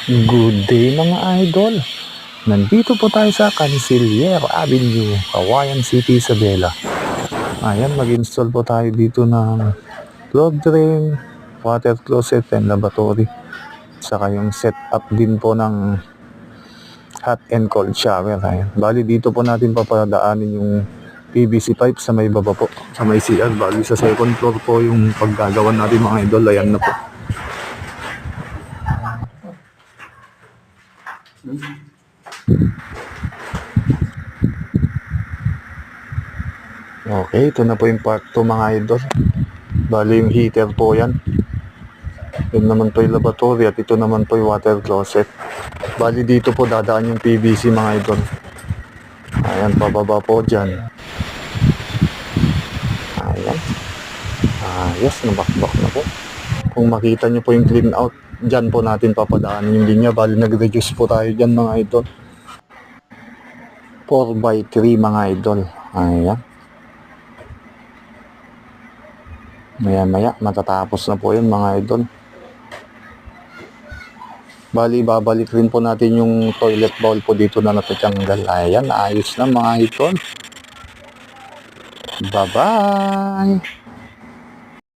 Good day mga idol. Nandito po tayo sa Canciller Avenue, Cauayan City, Isabela. Ayan, mag-install po tayo dito ng clog drain, water closet and lavatory. Saka yung setup din po ng hot and cold shower. Ayan. Bali dito po natin papadaanin yung PVC pipe sa may baba po, sa may CR. Bali sa second floor po yung paggagawa natin mga idol. Ayan na po. Okay, ito na po yung part 2 mga idol. Bali yung heater po yan. Yun naman po yung lavatory at ito naman po yung water closet. Bali dito po dadaan yung PVC mga idol. Ayan, pababa po dyan. Ayan. Ayos, nabakbak na po. Kung makita nyo po yung clean out, dyan po natin papadaanin yung linya. Bali nag-reduce po tayo dyan mga idol. 4x3 mga idol. Ayan. Maya matatapos na po yun mga idol. Bali babalik rin po natin yung toilet bowl po dito na natatanggal. Ayan, ayos na mga idol. Bye bye.